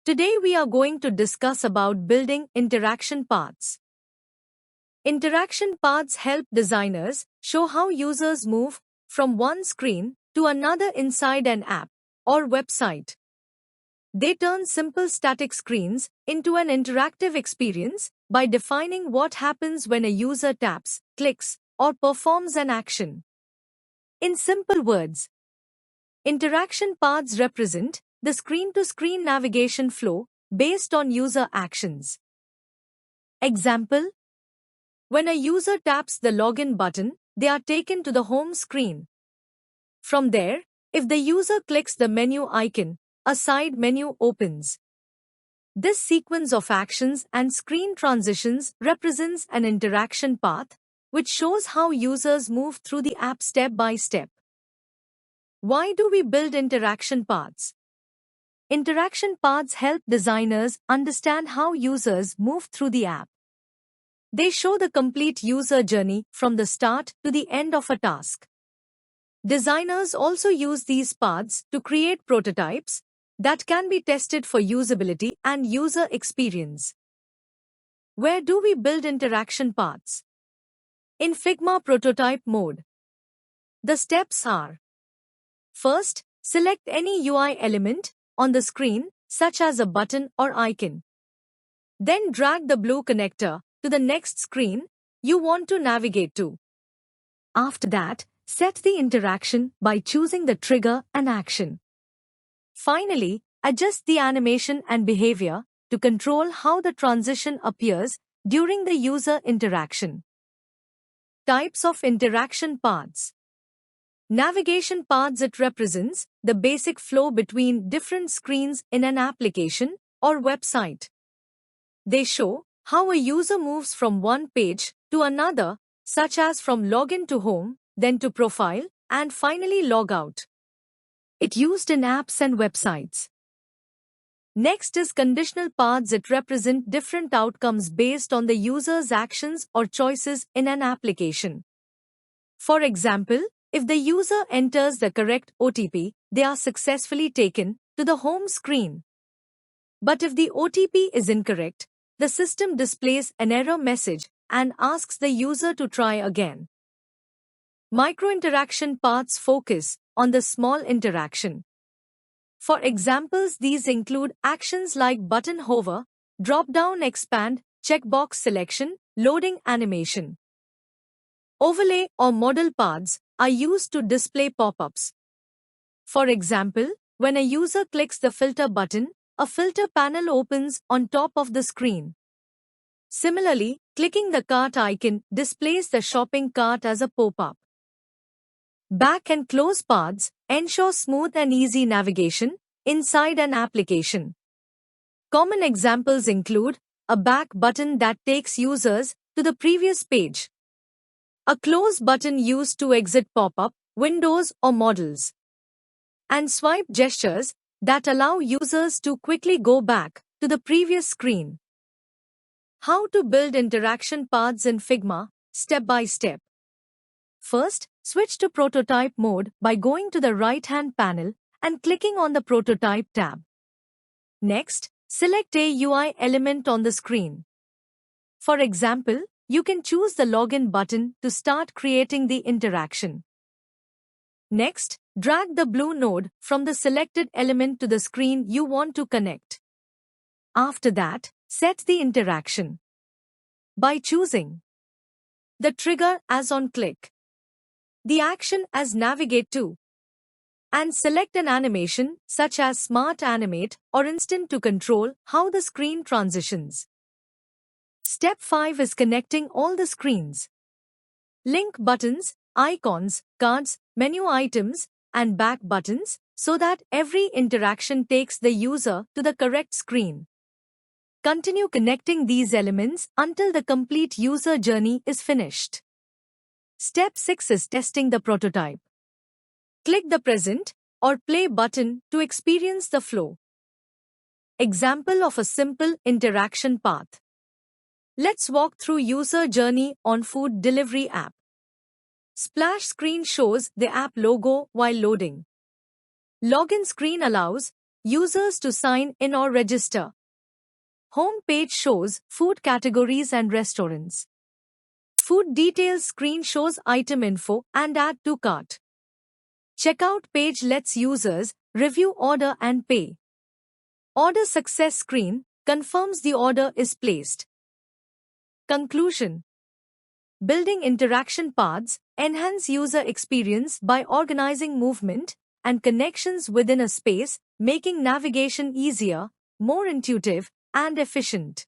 Today we are going to discuss about building interaction paths. Interaction paths help designers show how users move from one screen to another inside an app or website. They turn simple static screens into an interactive experience by defining what happens when a user taps, clicks, or performs an action. In simple words, interaction paths represent the screen-to-screen navigation flow based on user actions. Example: when a user taps the login button, they are taken to the home screen. From there, if the user clicks the menu icon, a side menu opens. This sequence of actions and screen transitions represents an interaction path, which shows how users move through the app step by step. Why do we build interaction paths? Interaction paths help designers understand how users move through the app. They show the complete user journey from the start to the end of a task. Designers also use these paths to create prototypes that can be tested for usability and user experience. Where do we build interaction paths? In Figma prototype mode. The steps are: first, select any UI element on the screen, such as a button or icon. Then drag the blue connector to the next screen you want to navigate to. After that, set the interaction by choosing the trigger and action. Finally, adjust the animation and behavior to control how the transition appears during the user interaction. Types of interaction paths. Navigation paths. It represents the basic flow between different screens in an application or website. They show how a user moves from one page to another, such as from login to home, then to profile, and finally log out. It used in apps and websites. Next is conditional paths. It represent different outcomes based on the user's actions or choices in an application. For example, if the user enters the correct OTP, they are successfully taken to the home screen. But if the OTP is incorrect, the system displays an error message and asks the user to try again. Micro-interaction paths focus on the small interaction. For examples, these include actions like button hover, drop-down expand, checkbox selection, loading animation. Overlay or modal paths are used to display pop-ups. For example, when a user clicks the filter button, a filter panel opens on top of the screen. Similarly, clicking the cart icon displays the shopping cart as a pop-up. Back and close paths ensure smooth and easy navigation inside an application. Common examples include a back button that takes users to the previous page, a close button used to exit pop-up windows or models, and swipe gestures that allow users to quickly go back to the previous screen. How to build interaction paths in Figma, step by step. First, switch to prototype mode by going to the right-hand panel and clicking on the prototype tab. Next, select a UI element on the screen. For example, you can choose the login button to start creating the interaction. Next, drag the blue node from the selected element to the screen you want to connect. After that, set the interaction by choosing the trigger as on click, the action as navigate to, and select an animation such as Smart Animate or Instant to control how the screen transitions. Step 5 is connecting all the screens. Link buttons, icons, cards, menu items, and back buttons so that every interaction takes the user to the correct screen. Continue connecting these elements until the complete user journey is finished. Step 6 is testing the prototype. Click the present or play button to experience the flow. Example of a simple interaction path. Let's walk through user journey on food delivery app. Splash screen shows the app logo while loading. Login screen allows users to sign in or register. Home page shows food categories and restaurants. Food details screen shows item info and add to cart. Checkout page lets users review order and pay. Order success screen confirms the order is placed. Conclusion: building interaction paths enhance user experience by organizing movement and connections within a space, making navigation easier, more intuitive, and efficient.